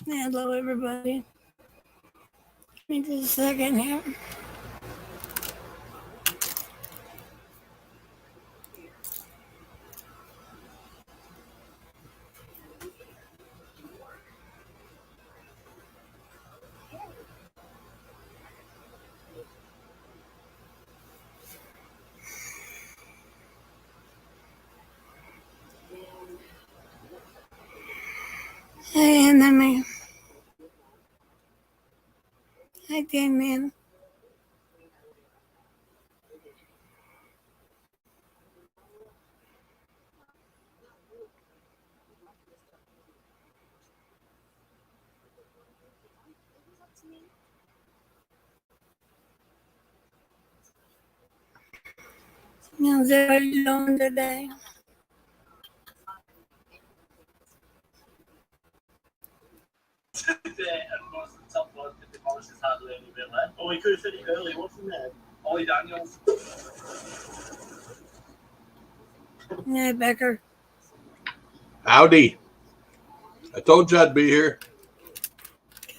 Hello, everybody. Give me just a second here. Hey, enemy. Hi, Damien. How's everybody doing today? Yeah, Becker. Howdy. I told you I'd be here.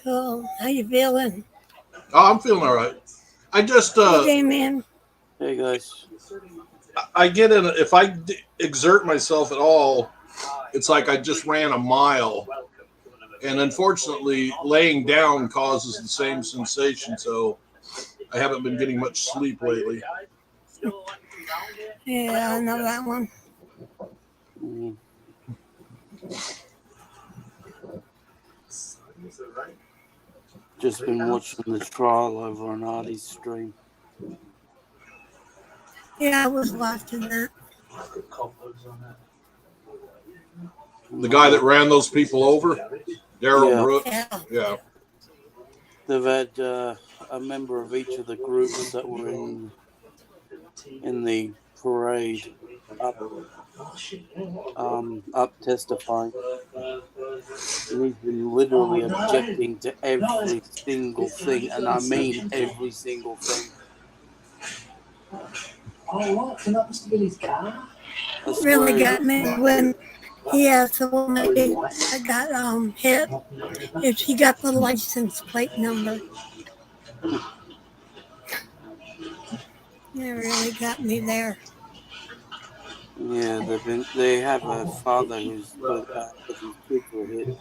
Cool. How you feeling? Oh, I'm feeling all right. I just, Hey, Damien. Hey guys. I get in, if I exert myself at all, it's like I just ran a mile. And unfortunately, laying down causes the same sensation. So I haven't been getting much sleep lately. Yeah, I know that one. Just been watching the trial over on Artie's stream. Yeah, I was watching that. The guy that ran those people over, Daryl Yeah. Brooks. Yeah. They've had a member of each of the groups that were in the parade up testifying. And he's been literally objecting to every single thing, and I mean every single thing. It really got me when he asked the woman that got hit if she got the license plate number. It really got me there. Yeah, they have a father who's his kids were hit.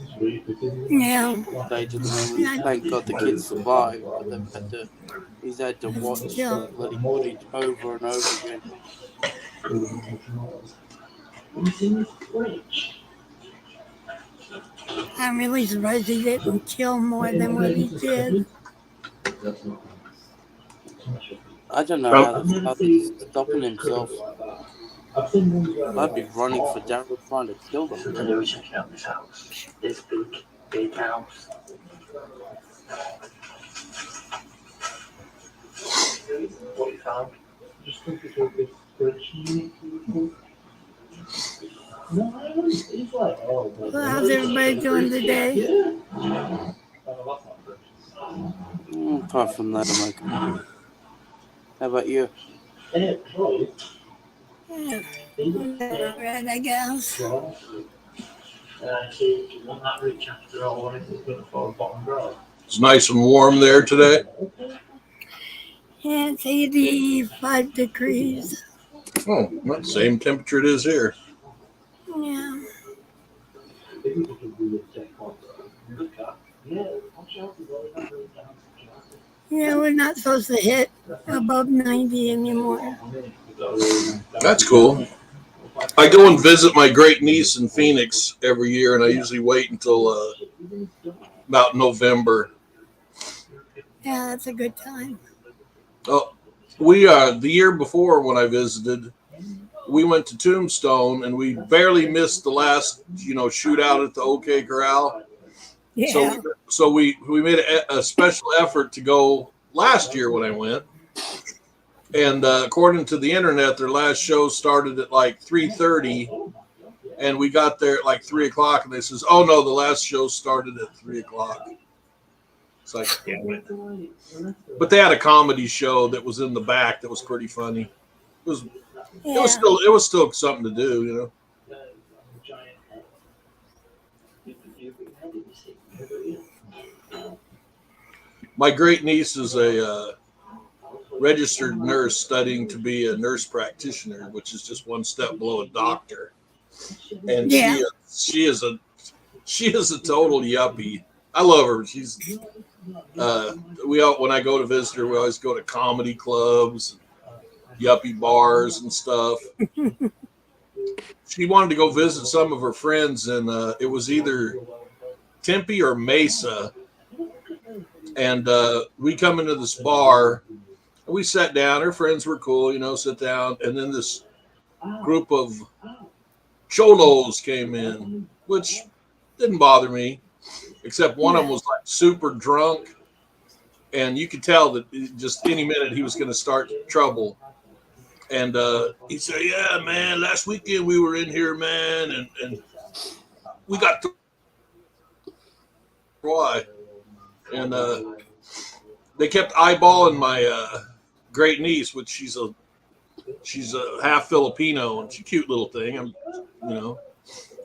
Yeah. Say to the man, thank God the kids survived, but he's had to watch the bloody footage over and over again. I'm really surprised he didn't kill more than what he did. I don't know how the father's stopping himself. I'd be running for Daryl trying to kill them. Anyway, checking out this house. This big house. What you found? Just looking for a big spreadsheet. No, it's like, well, how's everybody doing today? Apart from that, I'm okay. How about you? Yeah, right, I guess. It's nice and warm there today. Yeah, it's 85 degrees. Oh, well, same temperature it is here. Yeah. Yeah, we're not supposed to hit above 90 anymore. That's cool. I go and visit my great niece in Phoenix every year, and I usually wait until about November. Yeah, that's a good time. Oh, we the year before when I visited, we went to Tombstone, and we barely missed the last shootout at the OK Corral. Yeah. So we made a special effort to go last year when I went. And according to the internet, their last show started at like 3:30, and we got there at like 3 o'clock, and they says, "Oh no, the last show started at 3 o'clock." It's like, but they had a comedy show that was in the back that was pretty funny. It was still something to do, My great niece is a registered nurse studying to be a nurse practitioner, which is just one step below a doctor. And Yeah. she is a total yuppie. I love her. She's when I go to visit her, we always go to comedy clubs, yuppie bars, and stuff. She wanted to go visit some of her friends, and it was either Tempe or Mesa. And we come into this bar, and we sat down. Her friends were cool, sit down. And then this group of cholos came in, which didn't bother me, except one of them was like super drunk. And you could tell that just any minute he was going to start trouble. And he said, "Yeah, man, last weekend we were in here, man, and we got to why." And they kept eyeballing my great niece, which she's a half Filipino and she's a cute little thing.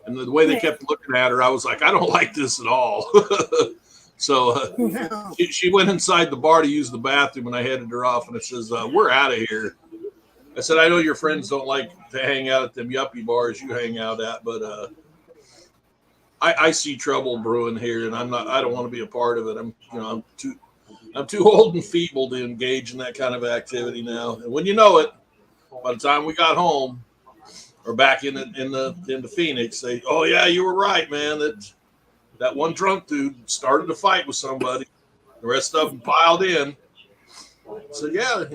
And the way they kept looking at her, I was like, I don't like this at all. So she went inside the bar to use the bathroom, and I headed her off. And it says, "We're out of here." I said, "I know your friends don't like to hang out at them yuppie bars you hang out at, but I see trouble brewing here, and I don't want to be a part of it. I'm too old and feeble to engage in that kind of activity now." And when you know it, by the time we got home or back in the Phoenix, they, "Oh yeah, you were right, man. That one drunk dude started a fight with somebody. The rest of them piled in." So yeah,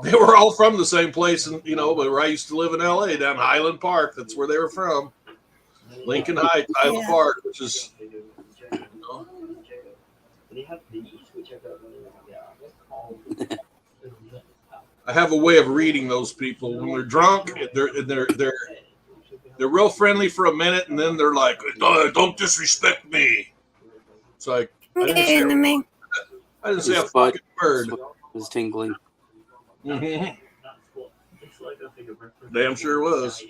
they were all from the same place, and where I used to live in LA, down Highland Park. That's where they were from. Lincoln Heights, Highland Park, which is I have a way of reading those people. When they're drunk, they're real friendly for a minute, and then they're like, "Oh, don't disrespect me." It's like I didn't say a fucking word. Was tingling. Mm-hmm. Damn sure was.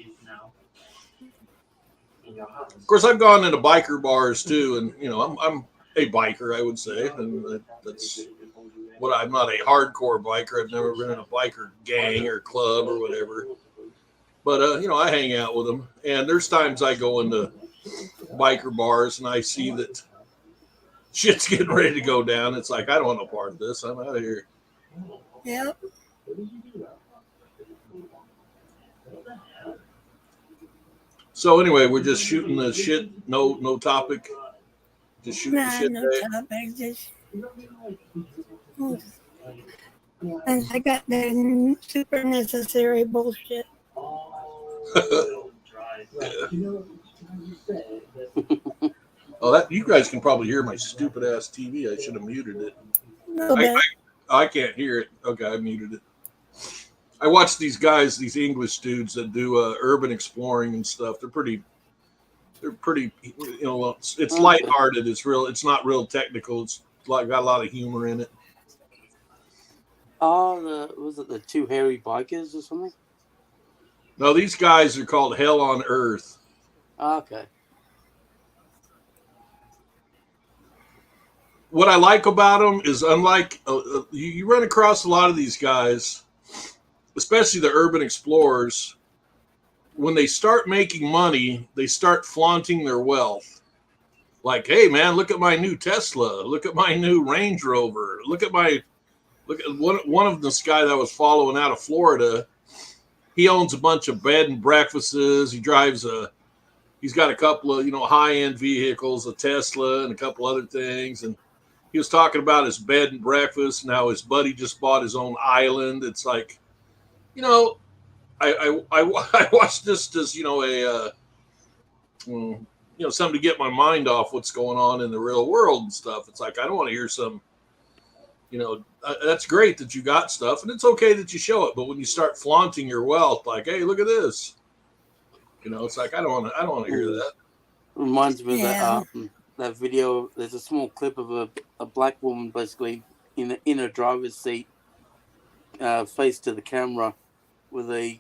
Of course, I've gone into biker bars too, and I'm a biker, I would say, and that's what I'm not a hardcore biker. I've never been in a biker gang or club or whatever, but I hang out with them, and there's times I go into biker bars and I see that shit's getting ready to go down. It's like, I don't want no part of this. I'm out of here. Yep. So anyway, we're just shooting the shit. No topic. Just shooting the shit. No topic. Just. And I got the super necessary bullshit. Oh, that you guys can probably hear my stupid ass TV. I should have muted it. I can't hear it. Okay, I muted it. I watch these guys, these English dudes that do urban exploring and stuff. They're pretty. It's lighthearted. It's not real technical. It's got a lot of humor in it. Oh, was it the two hairy bikers or something? No, these guys are called Hell on Earth. Okay. What I like about them is, unlike you run across a lot of these guys, especially the urban explorers, when they start making money, they start flaunting their wealth. Like, "Hey man, look at my new Tesla. Look at my new Range Rover. Look at one of this guy that I was following out of Florida. He owns a bunch of bed and breakfasts. He's got a couple of, high-end vehicles, a Tesla and a couple other things. And he was talking about his bed and breakfast and how his buddy just bought his own island. It's like, I watched this as, something to get my mind off what's going on in the real world and stuff. It's like, I don't want to hear some, that's great that you got stuff, and it's okay that you show it. But when you start flaunting your wealth, like, "Hey, look at this," it's like, I don't want to hear that. Reminds me of that video. There's a small clip of a black woman basically in a driver's seat, face to the camera, with a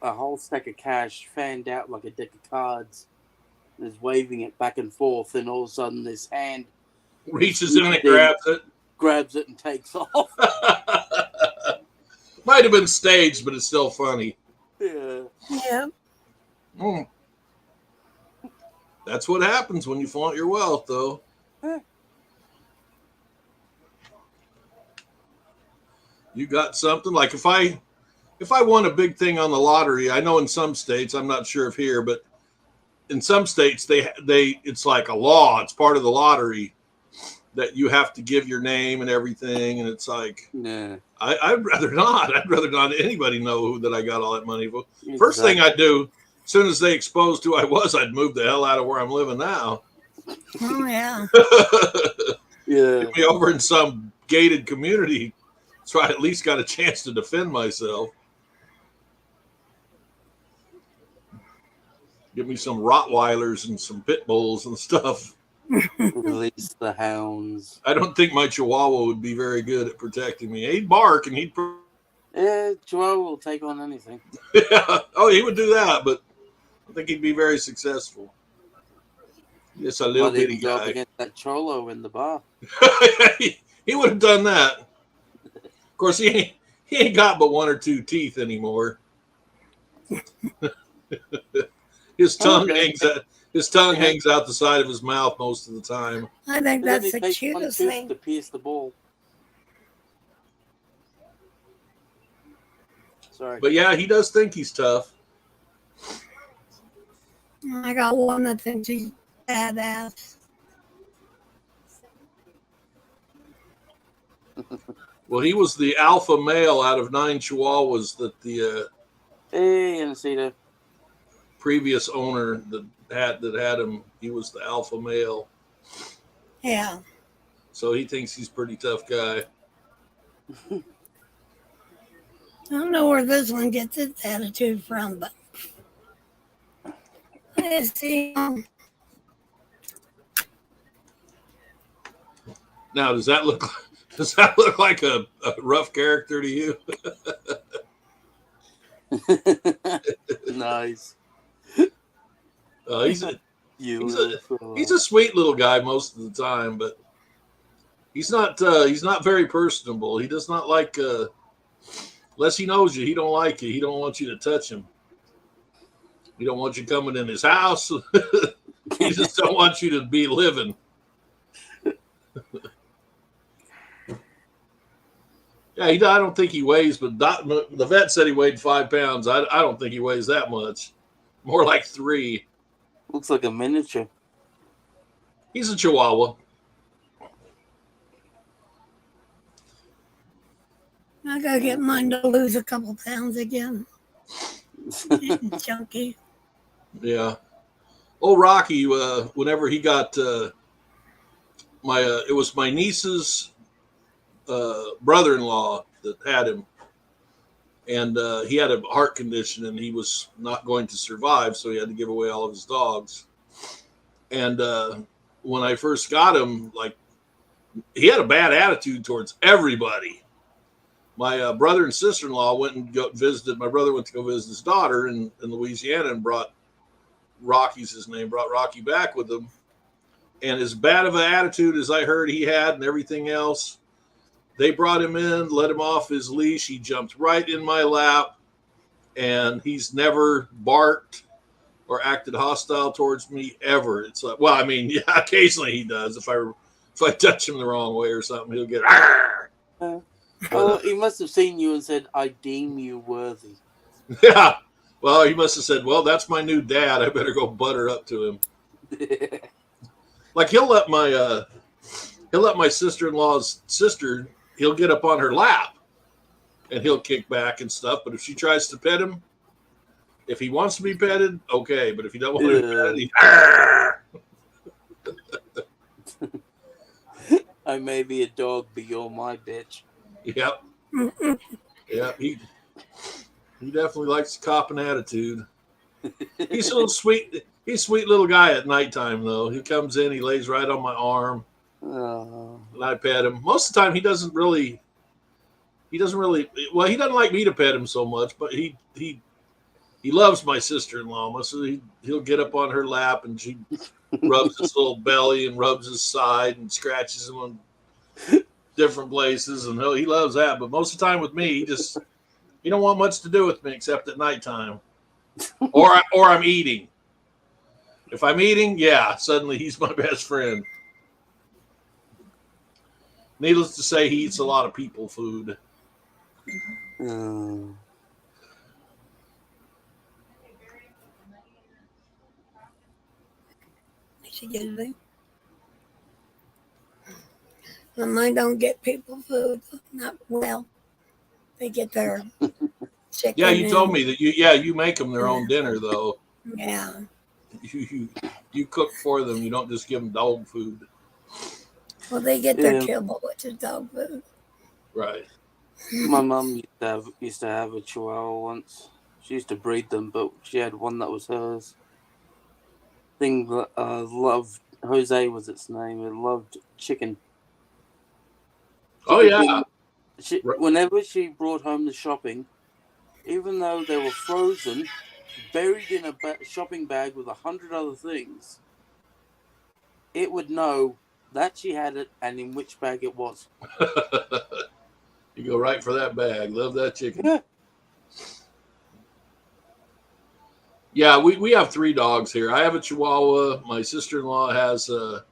whole stack of cash fanned out like a deck of cards, and is waving it back and forth. And all of a sudden, this hand Reaches in and grabs it. Grabs it and takes off. Might have been staged, but it's still funny. Yeah. Yeah. Mm. That's what happens when you flaunt your wealth, though. You got something like if I won a big thing on the lottery, I know in some states, I'm not sure if here, but in some states they it's like a law. It's part of the lottery that you have to give your name and everything, and it's like, Yeah. I'd rather not. I'd rather not anybody know that I got all that money. Exactly. First thing I'd do, as soon as they exposed who I was, I'd move the hell out of where I'm living now. Oh, yeah. Yeah. Get me over in some gated community so I at least got a chance to defend myself. Give me some Rottweilers and some pit bulls and stuff. Release the hounds. I don't think my Chihuahua would be very good at protecting me. He'd bark and he'd... Yeah, Chihuahua will take on anything. Yeah. Oh, he would do that, but I think he'd be very successful. Just a little Might bitty even go up guy. against that Cholo in the bar. He would have done that. Of course, he ain't got but one or two teeth anymore. His tongue hangs out the side of his mouth most of the time. I think And then that's he the takes cutest one tooth thing. to pierce the ball. Sorry. But yeah, he does think he's tough. I got one that thinks he's badass. Well, he was the alpha male out of 9 Chihuahuas that the Hey, Anacita. previous owner that had him. He was the alpha male, Yeah. so he thinks he's a pretty tough guy. I don't know where this one gets its attitude from, but I see. Now, does that look like a rough character to you? Nice. He's a fella. he's a sweet little guy most of the time, but he's not very personable. He does not like unless he knows you, he don't like you. He don't want you to touch him. He don't want you coming in his house. He just don't want you to be living. Yeah, I don't think he weighs, but the vet said he weighed 5 pounds. I don't think he weighs that much. More like 3. Looks like a miniature. He's a Chihuahua. I gotta get mine to lose a couple pounds again. Chunky. Yeah. Oh, Rocky, whenever he got it was my niece's brother-in-law that had him. And he had a heart condition and he was not going to survive, so he had to give away all of his dogs. And when I first got him, like, he had a bad attitude towards everybody. My brother and sister-in-law went and visited. My brother went to go visit his daughter in Louisiana and brought Rocky's his name, brought Rocky back with him. And as bad of an attitude as I heard he had and everything else, they brought him in, let him off his leash. He jumped right in my lap, and he's never barked or acted hostile towards me ever. It's like, well, I mean, yeah, occasionally he does. If I touch him the wrong way or something, he'll get. Well, he must have seen you and said, "I deem you worthy." Yeah. Well, he must have said, "Well, that's my new dad. I better go butter up to him." Like he'll let my sister-in-law's sister. He'll get up on her lap, and he'll kick back and stuff. But if she tries to pet him, if he wants to be petted, okay. But if he don't want to be petted, I may be a dog, but you're my bitch. Yep. Yeah, he definitely likes to cop an attitude. He's a little sweet. He's a sweet little guy at nighttime, though. He comes in, he lays right on my arm, and I pet him. Most of the time, he doesn't really. Well, he doesn't like me to pet him so much, but he he loves my sister-in-law. So he'll get up on her lap and she rubs his little belly and rubs his side and scratches him on different places, and he loves that. But most of the time with me, he don't want much to do with me except at nighttime, or I'm eating. If I'm eating, yeah, suddenly he's my best friend. Needless to say, he eats a lot of people food. When I don't get people food, not well. They get their chicken. Yeah, you told me that you make them their own dinner though. Yeah. You cook for them. You don't just give them dog food. Well, they get their kibble, which is dog food. Right. My mum used to have a Chihuahua once. She used to breed them, but she had one that was hers. Thing loved Jose was its name. It loved chicken. Oh yeah. Whenever she brought home the shopping, even though they were frozen, buried in a shopping bag with 100 other things, it would know that she had it and in which bag it was. You go right for that bag. Love that chicken. Yeah. Yeah, we have 3 dogs here. I have a Chihuahua. My sister-in-law has a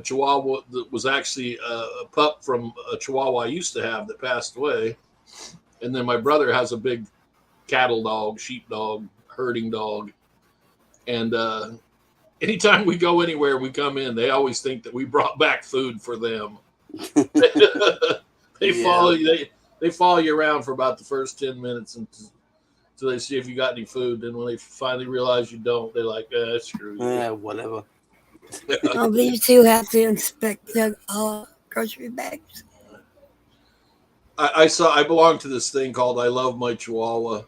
Chihuahua that was actually a pup from a Chihuahua I used to have that passed away. And then my brother has a big cattle dog, sheep dog, herding dog. And anytime we go anywhere, we come in, they always think that we brought back food for them. They follow you. They follow you around for about the first 10 minutes until they see if you got any food. Then when they finally realize you don't, they're like, screw you. Yeah, whatever. Oh, these two have to inspect the grocery bags. I belong to this thing called I Love My Chihuahua.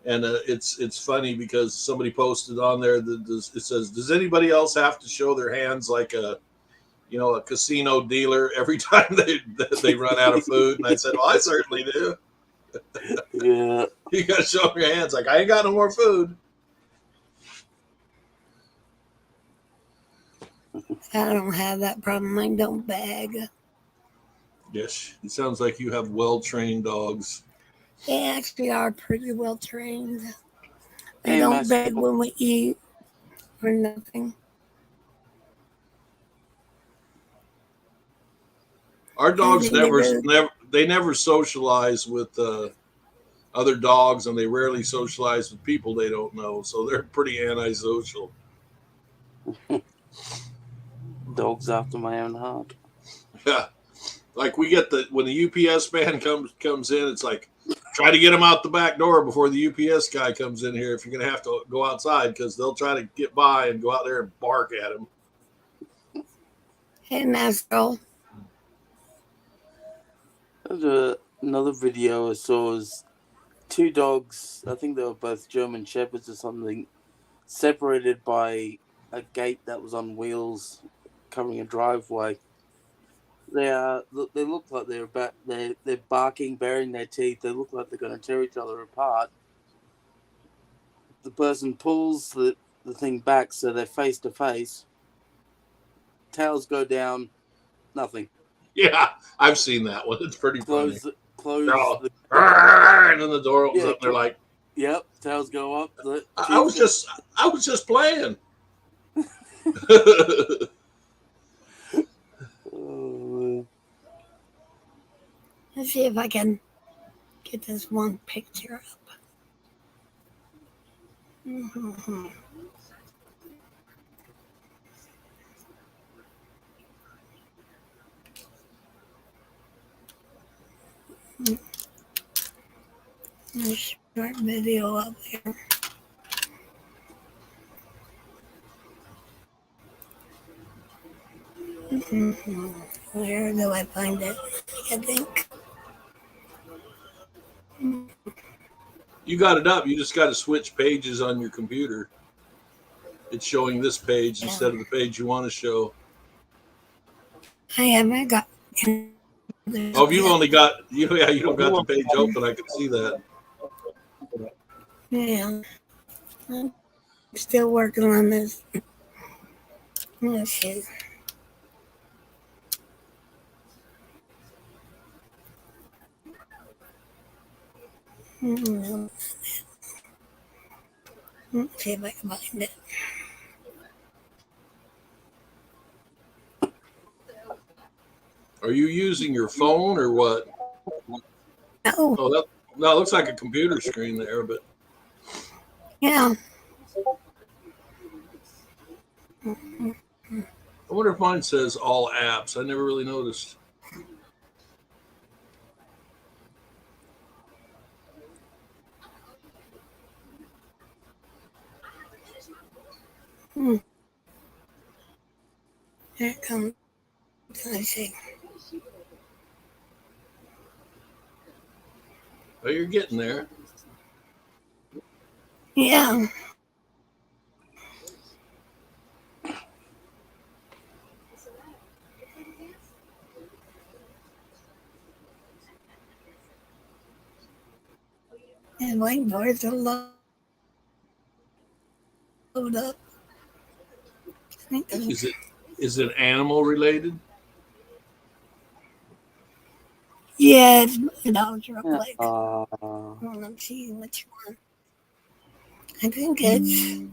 And it's funny because somebody posted on there that it says, does anybody else have to show their hands like a casino dealer every time they run out of food? And I said, well, I certainly do. Yeah. You got to show them your hands like, I ain't got no more food. I don't have that problem. I don't bag. Yes, it sounds like you have well-trained dogs. They actually are pretty well trained. They don't beg when we eat for nothing. Our dogs never socialize with other dogs, and they rarely socialize with people they don't know. So they're pretty antisocial. Dogs after my own heart. Yeah, like we get when the UPS man comes in, it's like, try to get him out the back door before the UPS guy comes in here. If you're gonna have to go outside, because they'll try to get by and go out there and bark at him. Hey, Masco. Another video I saw was 2 dogs. I think they were both German Shepherds or something, separated by a gate that was on wheels, covering a driveway. They look like they're barking, baring their teeth. They look like they're going to tear each other apart. The person pulls the thing back so they're face to face. Tails go down, nothing. Yeah, I've seen that one. It's pretty funny. Close. And then the door opens up and they're like, yep, tails go up. I was just playing. Let's see if I can get this one picture up. Mm-hmm. A short video up here. Mm-hmm. Where do I find it? I think. You got it up. You just got to switch pages on your computer. It's showing this page instead of the page you want to show. I haven't got. Oh, you've only got you don't got the page open. I can see that. Yeah, I'm still working on this. Let's see. No. Let's see if I can find it. Are you using your phone or what? Oh, Oh, that looks like a computer screen there, but yeah. I wonder if mine says all apps. I never really noticed. Hmm. Here it comes. Let's see. Oh, you're getting there. Yeah. And waiting for it to load up. I think there's- Is it animal related? yeah, it's dogs real Yeah. quick. Let's see which one. I think it's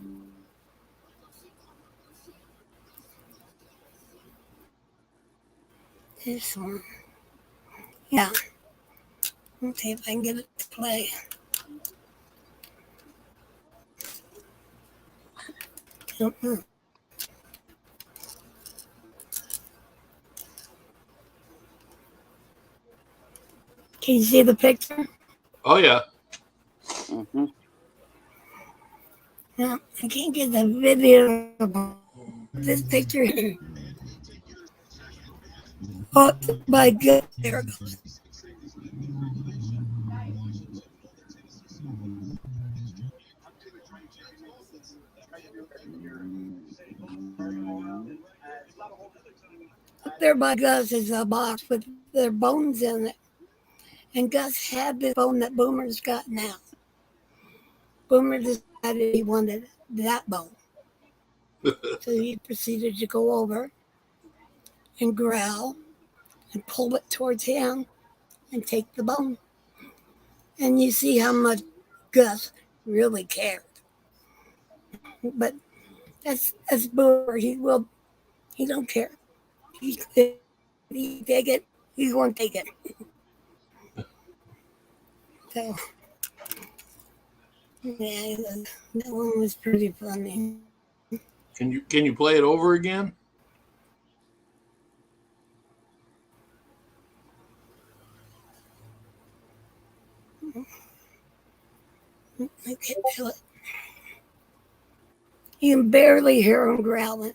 this one. Yeah. Let's see if I can get it to play. Mhm. Can you see the picture? Oh yeah. Mm-hmm. No, I can't get the video of this picture here. Oh my God, there it goes. Up there by Gus is a box with their bones in it. And Gus had the bone that Boomer's got now. Boomer decided he wanted that bone. So he proceeded to go over and growl and pull it towards him and take the bone. And you see how much Gus really cared. But that's Boomer. He don't care. If he take it, he's going to take it. So yeah, that one was pretty funny. Can you play it over again? I can't feel it. You can barely hear him growling.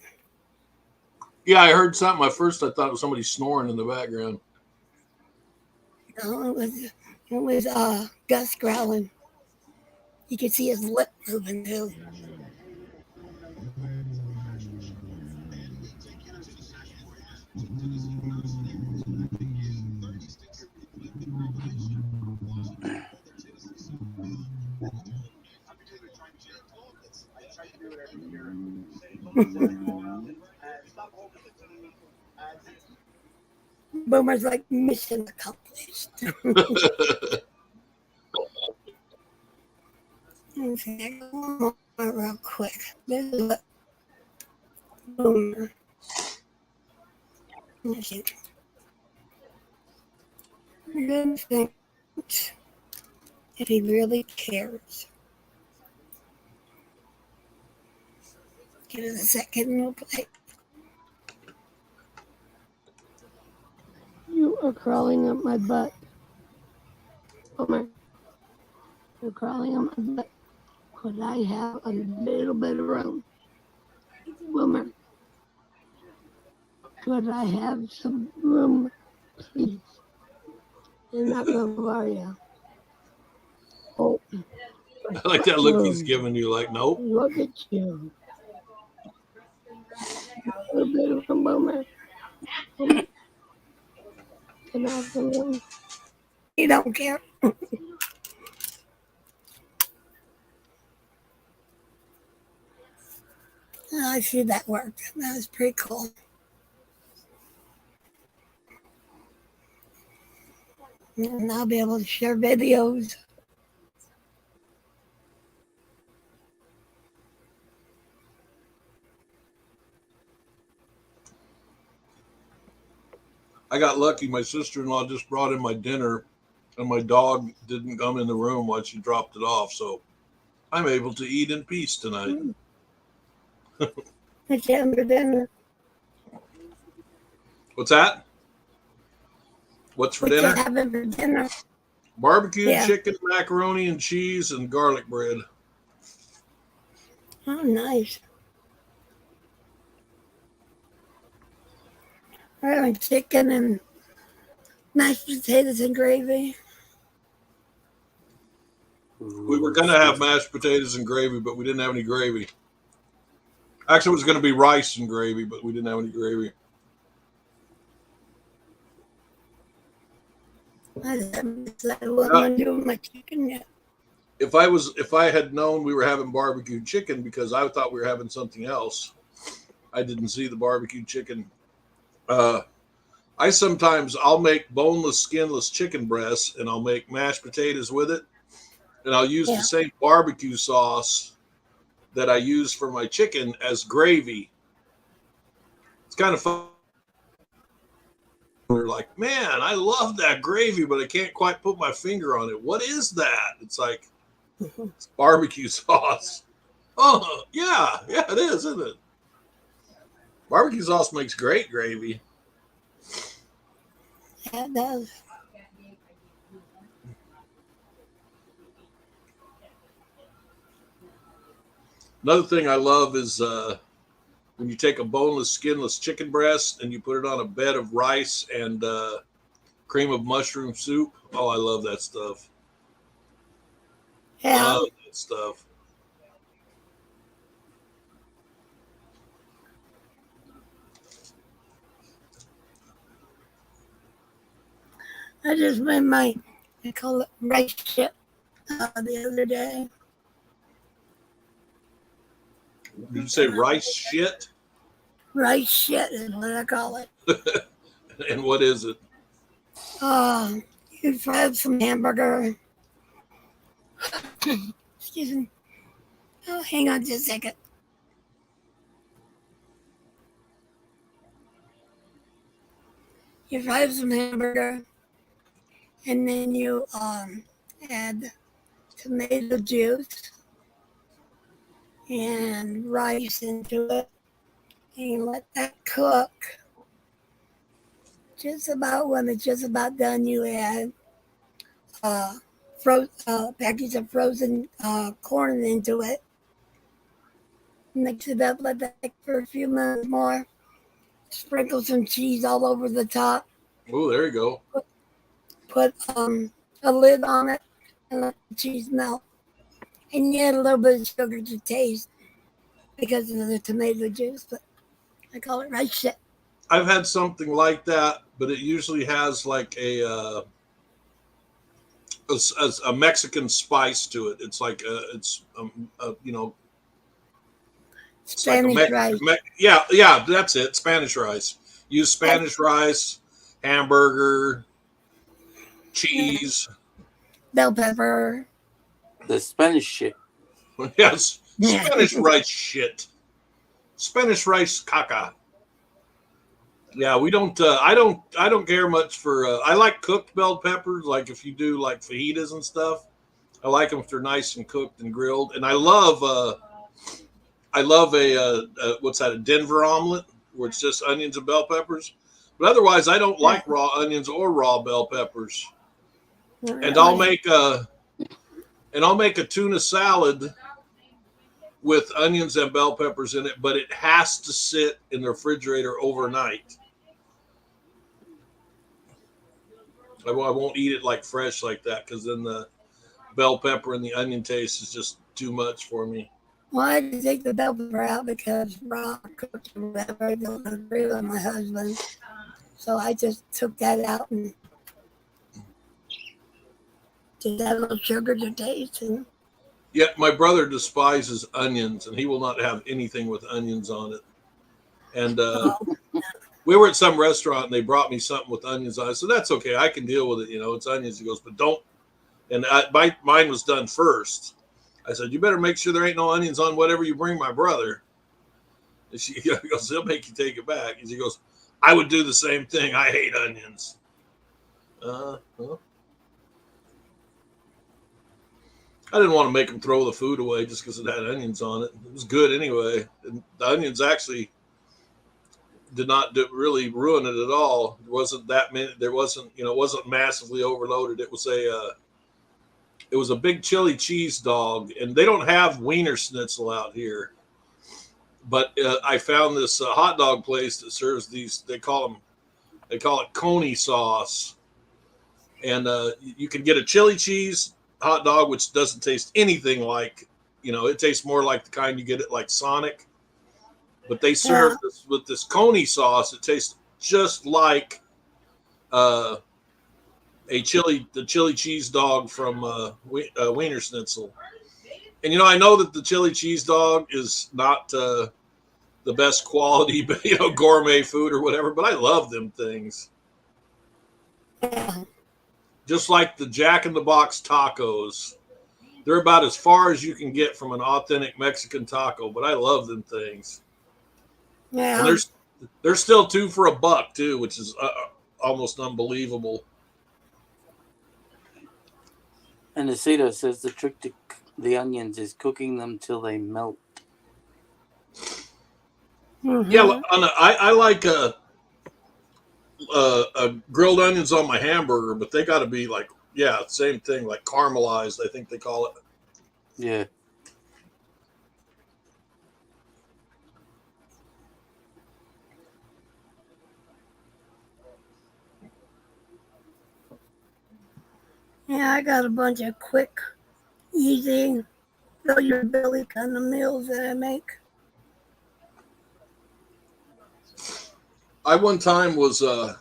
Yeah, I heard something. At first, I thought it was somebody snoring in the background. No, it was Gus growling. You could see his lip moving too. Boomer's like mission accomplished. Okay, one more real quick. This is what Boomer. Let's see. Good thing if he really cares. Give it a second and we'll play. You are crawling up my butt. Boomer, you're crawling up my butt. Could I have a little bit of room? Boomer, could I have some room, please? You're not going to are you? Oh, I like that look he's giving you. Like, nope. look at you. A little bit of room, Boomer. Can I have some room? He don't care. I see that worked. That was pretty cool. And I'll be able to share videos. I got lucky. My sister-in-law just brought in my dinner, and my dog didn't come in the room while she dropped it off. So I'm able to eat in peace tonight. I can't for dinner. What's that? What's for What dinner? you having for dinner? Barbecue Yeah. chicken, macaroni and cheese, and garlic bread. Oh, nice. We're having chicken and mashed potatoes and gravy. We were going to have mashed potatoes and gravy, but we didn't have any gravy. Actually, it was going to be rice and gravy, but we didn't have any gravy. I decided what I'm going to do with my chicken yet. If I had known we were having barbecue chicken, because I thought we were having something else, I didn't see the barbecue chicken. I'll make boneless, skinless chicken breasts, and I'll make mashed potatoes with it, and I'll use the same barbecue sauce that I use for my chicken as gravy. It's kind of fun. We're like, man, I love that gravy, but I can't quite put my finger on it. What is that? It's like it's barbecue sauce. Oh, yeah, it is, isn't it? Barbecue sauce makes great gravy. Yeah, it does. Another thing I love is when you take a boneless, skinless chicken breast and you put it on a bed of rice and cream of mushroom soup. Oh, I love that stuff. Yeah. Love that stuff. I just made I call it rice chip the other day. Did you say rice shit? Rice shit is what I call it. And what is it? You fry some hamburger. Excuse me. Oh, hang on just a second. You fry some hamburger, and then you add tomato juice and rice into it, and you let that cook. Just about when it's just about done, you add package of frozen corn into it. Mix it up, let that cook for a few minutes more. Sprinkle some cheese all over the top. Oh, there you go. Put a lid on it and let the cheese melt. And you add a little bit of sugar to taste because of the tomato juice, but I call it rice shit. I've had something like that, but it usually has like a Mexican spice to it. It's like Spanish rice. Yeah, that's it. Spanish rice. Use Spanish rice, hamburger, cheese. Bell pepper. The Spanish shit. Yes, Yeah. Spanish rice shit. Spanish rice caca. Yeah, we don't. I don't care much for. I like cooked bell peppers. Like if you do like fajitas and stuff, I like them if they're nice and cooked and grilled. And I love a what's that? A Denver omelet where it's just onions and bell peppers. But otherwise, I don't like raw onions or raw bell peppers. And I'll make a tuna salad with onions and bell peppers in it, but it has to sit in the refrigerator overnight. I won't eat it like fresh like that because then the bell pepper and the onion taste is just too much for me. Well, I had to take the bell pepper out because raw cooked or whatever. I don't agree with my husband. So I just took that out and just add a little sugar to taste. And Yet my brother despises onions, and he will not have anything with onions on it. And Oh, we were at some restaurant, and they brought me something with onions on it. So that's okay. I can deal with it. You know, it's onions. He goes, but don't. And mine was done first. I said, you better make sure there ain't no onions on whatever you bring my brother. And she goes, they'll make you take it back. And she goes, I would do the same thing. I hate onions. Well, I didn't want to make them throw the food away just because it had onions on it. It was good anyway. And the onions actually did not really ruin it at all. There wasn't that many. There wasn't, it wasn't massively overloaded. It was a big chili cheese dog, and they don't have Wiener Schnitzel out here. But I found this hot dog place that serves these. They call it coney sauce, and you can get a chili cheese hot dog, which doesn't taste anything like, it tastes more like the kind you get at like Sonic. But they serve this with this coney sauce. It tastes just like the chili cheese dog from Wiener Schnitzel. And I know that the chili cheese dog is not the best quality, gourmet food or whatever, but I love them things. yeah. Just like the Jack in the Box tacos. They're about as far as you can get from an authentic Mexican taco, but I love them things. Yeah. And they're still $2 for $1 too, which is almost unbelievable. And Aceto says the trick to the onions is cooking them till they melt. Mhm. Yeah, I like grilled onions on my hamburger, but they got to be like, same thing, like caramelized, I think they call it. Yeah. Yeah, I got a bunch of quick, easy, fill your belly kind of meals that I make. I one time was I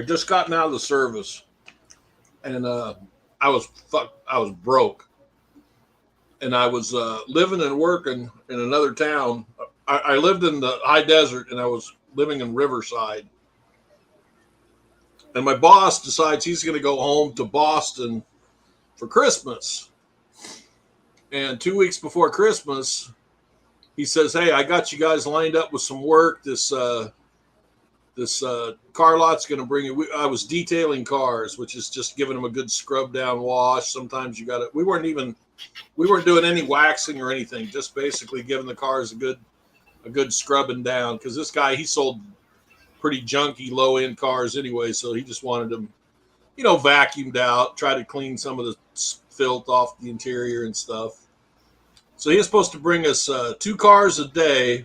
just gotten out of the service, and I was broke, and I was living and working in another town. I lived in the high desert, and I was living in Riverside. And my boss decides he's going to go home to Boston for Christmas. And 2 weeks before Christmas, he says, "Hey, I got you guys lined up with some work. This car lot's going to bring you." I was detailing cars, which is just giving them a good scrub down wash. Sometimes you got it. We weren't doing any waxing or anything. Just basically giving the cars a good scrubbing down, because this guy, he sold pretty junky low end cars anyway, so he just wanted them, vacuumed out, try to clean some of the filth off the interior and stuff. So he was supposed to bring us 2 cars a day,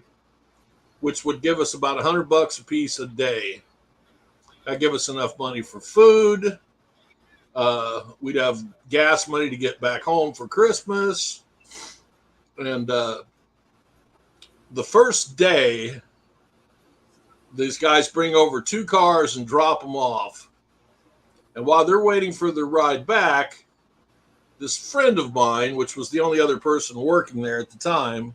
which would give us about $100 a piece a day. That'd give us enough money for food. We'd have gas money to get back home for Christmas. And the first day, these guys bring over 2 cars and drop them off. And while they're waiting for their ride back, this friend of mine, which was the only other person working there at the time,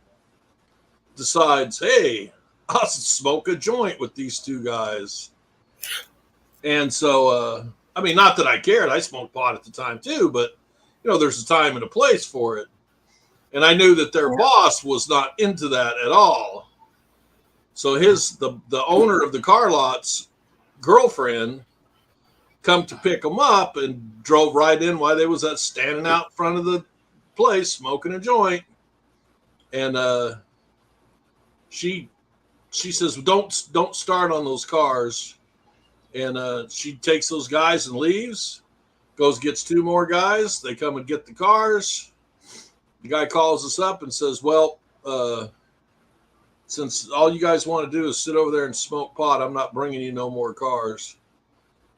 decides, hey, I'll smoke a joint with these 2 guys. And so, not that I cared. I smoked pot at the time too, but, there's a time and a place for it. And I knew that their boss was not into that at all. So the owner of the car lot's girlfriend come to pick them up and drove right in while they was standing out in front of the place smoking a joint. And she says, don't start on those cars. And she takes those guys and leaves, gets 2 more guys. They come and get the cars. The guy calls us up and says, well, since all you guys want to do is sit over there and smoke pot, I'm not bringing you no more cars.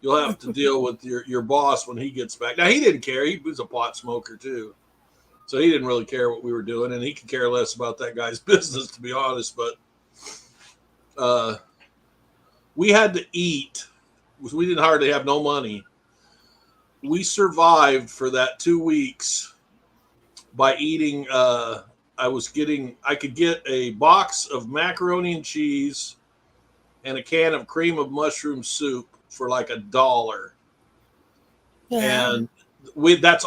You'll have to deal with your boss when he gets back. Now, he didn't care. He was a pot smoker too. So he didn't really care what we were doing, and he could care less about that guy's business, to be honest. But we had to eat. We didn't hardly have no money. We survived for that 2 weeks by eating. I could get a box of macaroni and cheese and a can of cream of mushroom soup for like $1. Yeah. And we'd make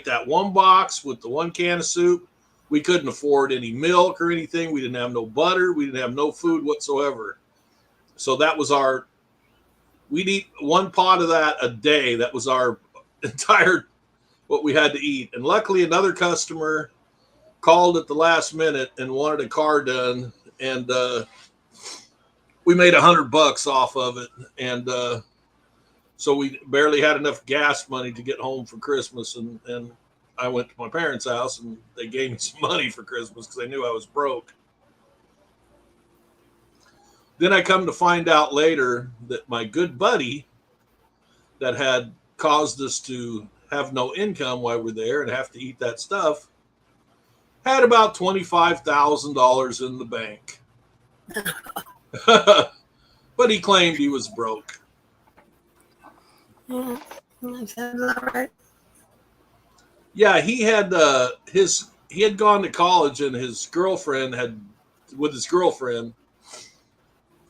that one box with the one can of soup. We couldn't afford any milk or anything. We didn't have no butter. We didn't have no food whatsoever. So that was we'd eat one pot of that a day. That was our entire, what we had to eat. And luckily another customer called at the last minute and wanted a car done. And we made $100 off of it. And so we barely had enough gas money to get home for Christmas. And I went to my parents' house and they gave me some money for Christmas because they knew I was broke. Then I come to find out later that my good buddy that had caused us to have no income while we're there and have to eat that stuff had about $25,000 in the bank. But he claimed he was broke. That sounds all right. Yeah, he had gone to college and his girlfriend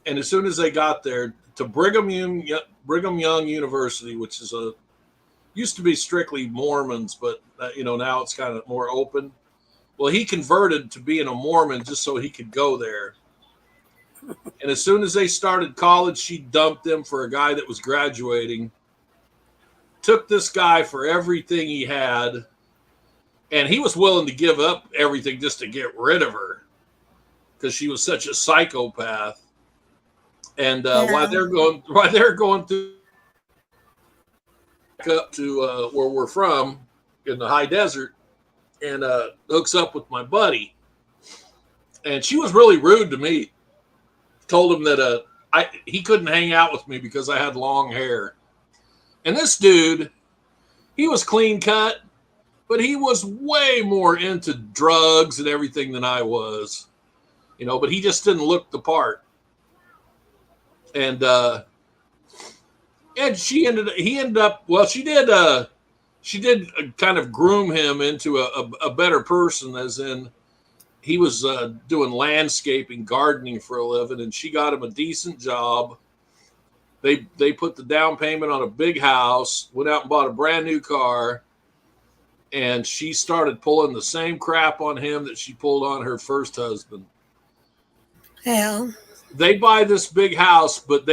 and as soon as they got there to Brigham Young University, which is used to be strictly Mormons, but now it's kind of more open. Well, he converted to being a Mormon just so he could go there. And as soon as they started college, she dumped him for a guy that was graduating. Took this guy for everything he had, and he was willing to give up everything just to get rid of her because she was such a psychopath. And while they're going through up to where we're from in the high desert, and hooks up with my buddy, and she was really rude to me. Told him that he couldn't hang out with me because I had long hair. And this dude, he was clean cut, but he was way more into drugs and everything than I was, but he just didn't look the part. And she did kind of groom him into a better person, as in he was doing landscaping, gardening for a living, and she got him a decent job. They put the down payment on a big house, went out and bought a brand new car, and she started pulling the same crap on him that she pulled on her first husband. Hell. They buy this big house, but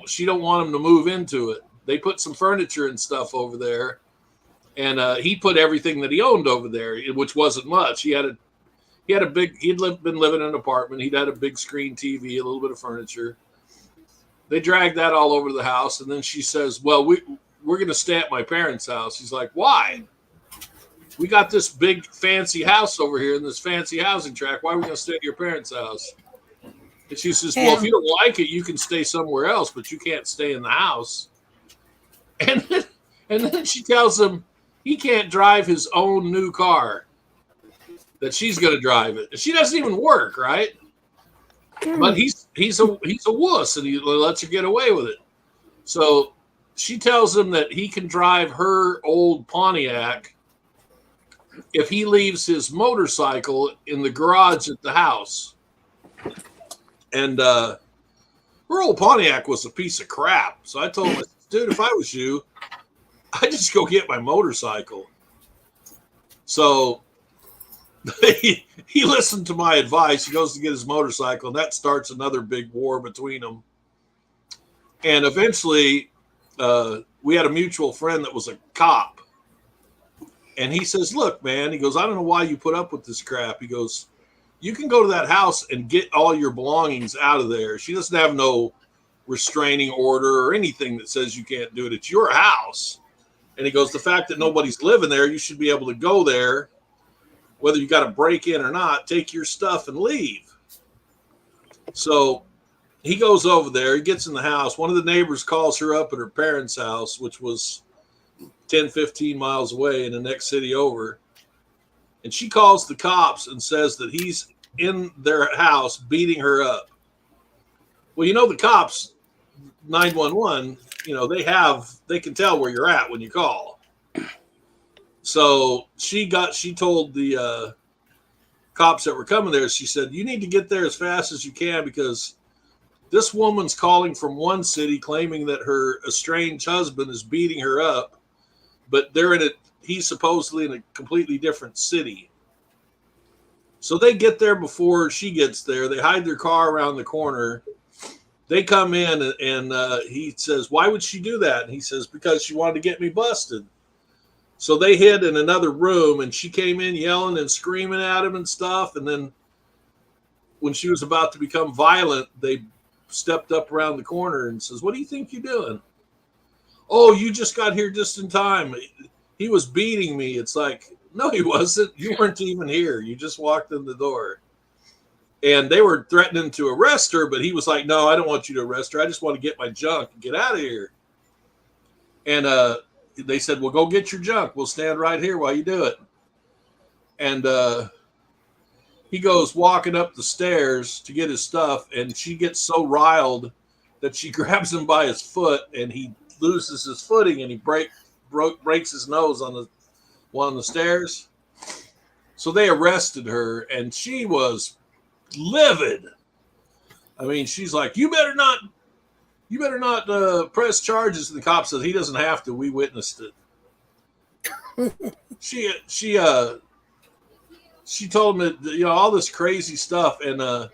she don't want him to move into it. They put some furniture and stuff over there, and he put everything that he owned over there, which wasn't much. He'd been living in an apartment. He'd had a big screen TV, a little bit of furniture. They dragged that all over the house, and then she says, well, we're going to stay at my parents' house. He's like, why? We got this big fancy house over here in this fancy housing tract. Why are we going to stay at your parents' house? And she says, well, if you don't like it, you can stay somewhere else, but you can't stay in the house. And then she tells him he can't drive his own new car, that she's going to drive it. And she doesn't even work, right? But he's a wuss, and he lets her get away with it. So she tells him that he can drive her old Pontiac if he leaves his motorcycle in the garage at the house. And her old Pontiac was a piece of crap. So I told him, dude, if I was you, I'd just go get my motorcycle. So he listened to my advice. He goes to get his motorcycle, and that starts another big war between them. And eventually, we had a mutual friend that was a cop. And he says, look, man, he goes, I don't know why you put up with this crap. He goes, you can go to that house and get all your belongings out of there. She doesn't have no restraining order or anything that says you can't do it. It's your house. And he goes, the fact that nobody's living there, you should be able to go there, whether you got to break in or not, take your stuff and leave. So he goes over there. He gets in the house. One of the neighbors calls her up at her parents' house, which was 10, 15 miles away in the next city over. And she calls the cops and says that he's in their house beating her up. Well, the cops, 911, they can tell where you're at when you call. So she told the cops that were coming there, she said, you need to get there as fast as you can because this woman's calling from one city claiming that her estranged husband is beating her up, but he's supposedly in a completely different city. So they get there before she gets there. They hide their car around the corner. They come in and he says, why would she do that? And he says, because she wanted to get me busted. So they hid in another room and she came in yelling and screaming at him and stuff. And then when she was about to become violent, they stepped up around the corner and says, what do you think you're doing? Oh, you just got here just in time. He was beating me. It's like, no, he wasn't. You weren't even here. You just walked in the door. And they were threatening to arrest her, but he was like, no, I don't want you to arrest her. I just want to get my junk and get out of here. And they said, well, go get your junk. We'll stand right here while you do it. And he goes walking up the stairs to get his stuff, and she gets so riled that she grabs him by his foot, and he loses his footing, and he breaks his nose on one of the stairs. So they arrested her, and she was livid. I mean, she's like, you better not press charges. And the cop says he doesn't have to. We witnessed it. She told him that, all this crazy stuff, and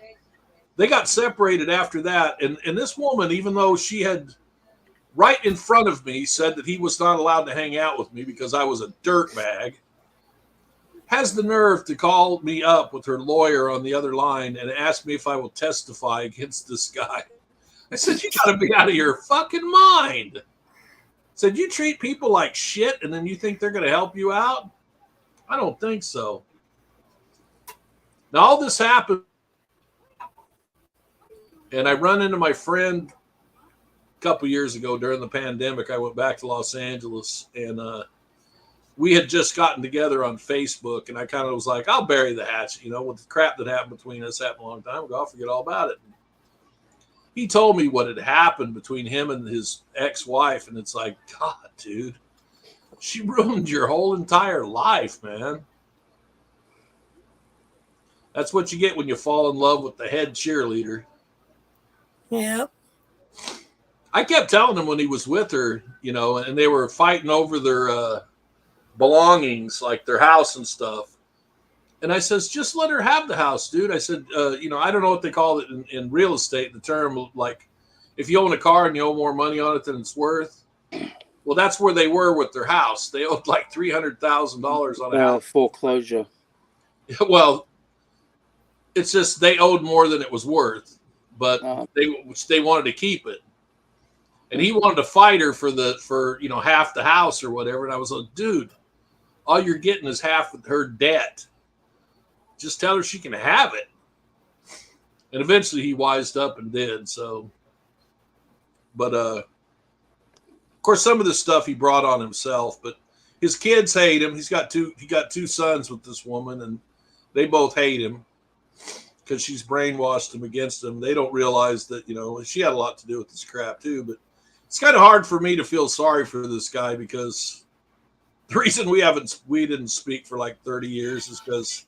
they got separated after that. And this woman, even though she had right in front of me said that he was not allowed to hang out with me because I was a dirtbag, has the nerve to call me up with her lawyer on the other line and ask me if I will testify against this guy. I said, you got to be out of your fucking mind. I said, you treat people like shit and then you think they're going to help you out? I don't think so. Now, all this happened, and I run into my friend a couple years ago during the pandemic. I went back to Los Angeles, and we had just gotten together on Facebook, and I kind of was like, I'll bury the hatchet, with the crap that happened between us happened a long time ago. I'll forget all about it. He told me what had happened between him and his ex-wife, and it's like, God, dude, she ruined your whole entire life, man. That's what you get when you fall in love with the head cheerleader. Yep. I kept telling him when he was with her, and they were fighting over their belongings, like their house and stuff. And I says, just let her have the house, dude. I said, I don't know what they call it in real estate, the term, like if you own a car and you owe more money on it than it's worth. Well, that's where they were with their house. They owed like $300,000 on a house. Foreclosure. Well, it's just they owed more than it was worth, but they wanted to keep it. And he wanted to fight her for half the house or whatever. And I was like, dude, all you're getting is half of her debt. Just tell her she can have it. And eventually he wised up and did. So, but of course, some of this stuff he brought on himself. But his kids hate him. He got two sons with this woman, and they both hate him because she's brainwashed them against him. They don't realize that she had a lot to do with this crap too. But it's kind of hard for me to feel sorry for this guy because the reason we didn't speak for like 30 years is because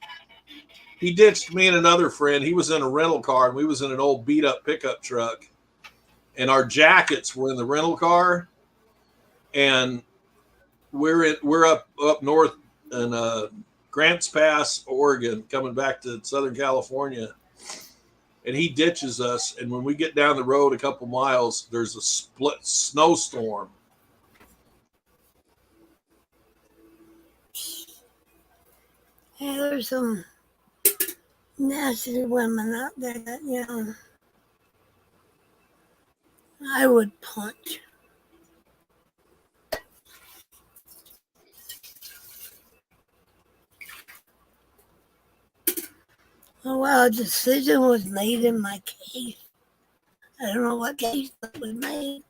he ditched me and another friend. He was in a rental car and we was in an old beat up pickup truck, and our jackets were in the rental car, and we're up north in Grants Pass, Oregon, coming back to Southern California. And he ditches us, and when we get down the road a couple miles, there's a split snowstorm. Yeah, there's some nasty women out there that, I would punch. Oh, well, a decision was made in my case. I don't know what case that was made.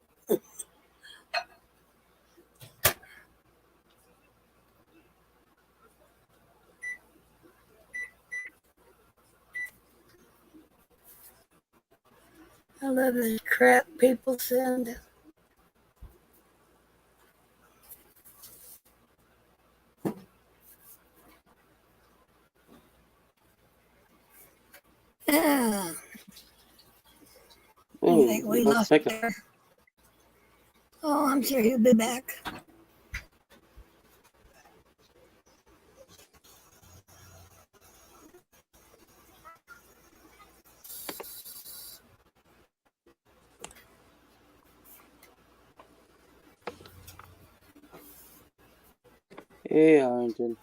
I love this crap people send. Yeah. I Oh, think we what's lost Becca? her. Oh, I'm sure he'll be back. Hey, Arlington.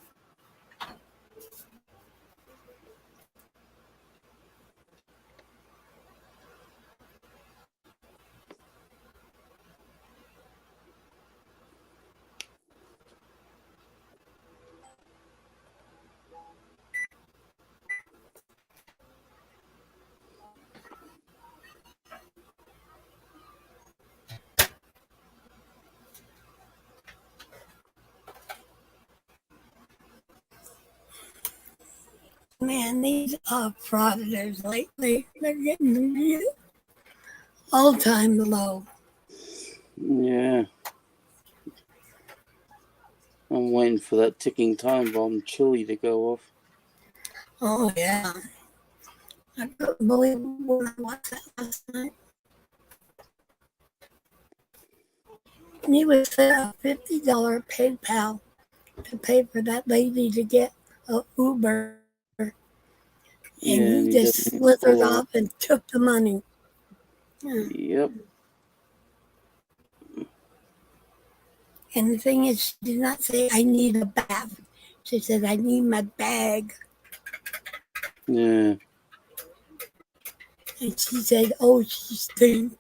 Man, these frauditors lately, they're getting all-time low. Yeah. I'm waiting for that ticking time bomb chili to go off. Oh, yeah. I couldn't believe when I watched that last night. He was sent a $50 PayPal to pay for that lady to get a Uber, and Yeah, he and he just doesn't slithered follow. off and took the money. Yeah. Yep. And the thing is, she did not say, I need a bath. She said, I need my bag. Yeah. And she said, oh, she stinks.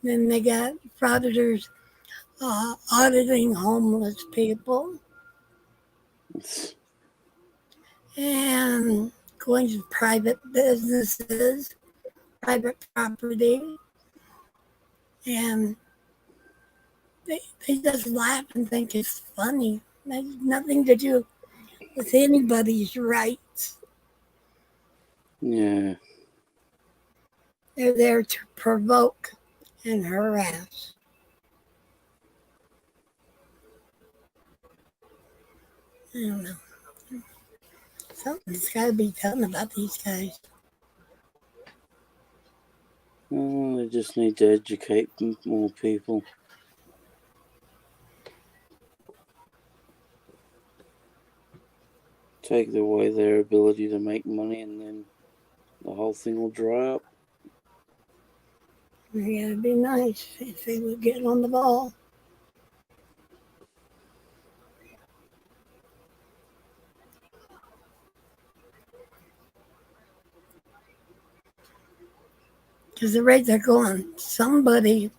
Then they got frauditors auditing homeless people and going to private businesses, private property, and they just laugh and think it's funny. It has nothing to do with anybody's rights. Yeah. They're there to provoke and harass. I don't know. Something's got to be done about these guys. Oh, they just need to educate more people. Take away their ability to make money, and then the whole thing will dry up. Yeah, it'd be nice if they would get on the ball. Because the rate they're going, somebody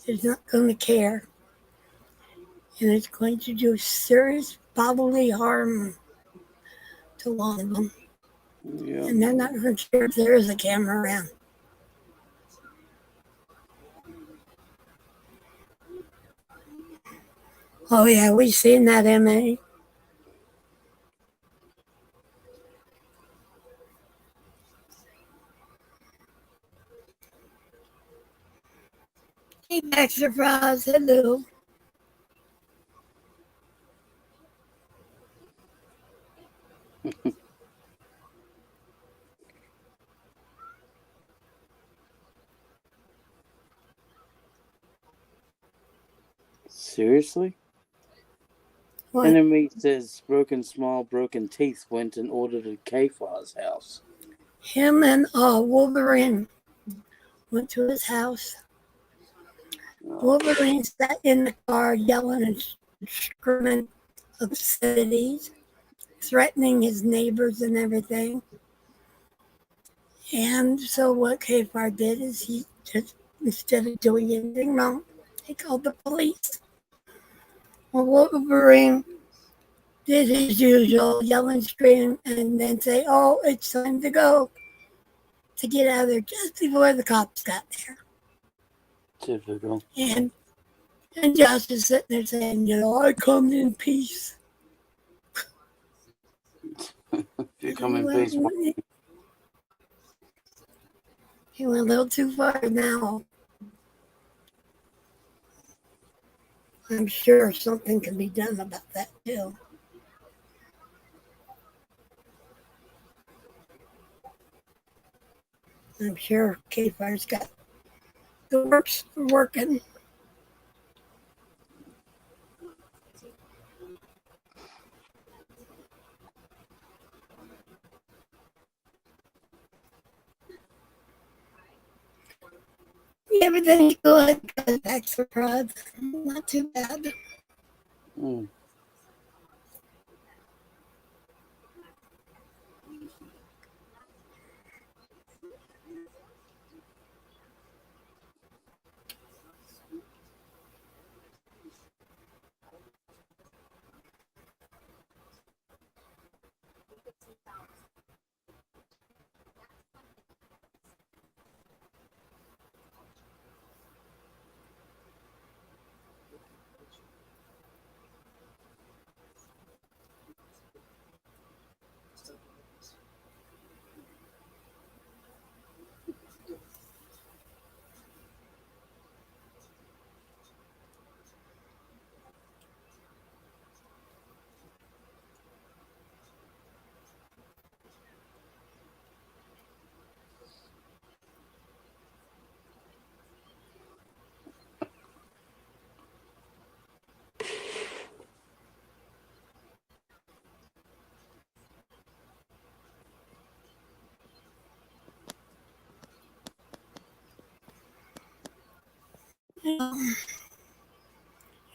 is not going to care. And it's going to do serious bodily harm to one of them. Yeah. And they're not going to care if there is a camera around. Oh, yeah, we've seen that, M.A. Hey, Baxter Frost, hello. Seriously? What? Enemy says broken smile, broken teeth went and ordered at Kfar's house. Him and Wolverine went to his house. Wolverine sat in the car yelling and screaming obscenities, threatening his neighbors and everything. And so what Kfar did is he just, instead of doing anything wrong, he called the police. Well, Wolverine did his usual, yell and scream, and then say, oh, it's time to go, to get out of there just before the cops got there. Typical. And Josh is sitting there saying, I come in peace. If you come in peace, He went a little too far now. I'm sure something can be done about that too. I'm sure Kiefer's got the works working. Everything's good. Thanks for prod. Not too bad. Mm.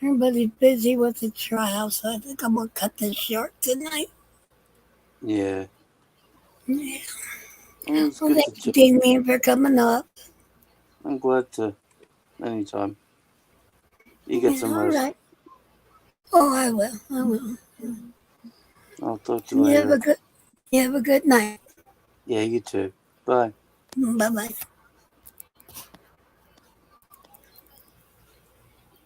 Everybody's busy with the trial, so I think I'm gonna cut this short tonight. Yeah. Yeah. Well, it's Well, good to thank you, chat. Damien, for coming up. I'm glad to. Anytime. You get Yeah, some all rest. right. Oh, I will. I will. I'll talk to you You have later. a good. You have a good night. Yeah, you too. Bye. Bye bye.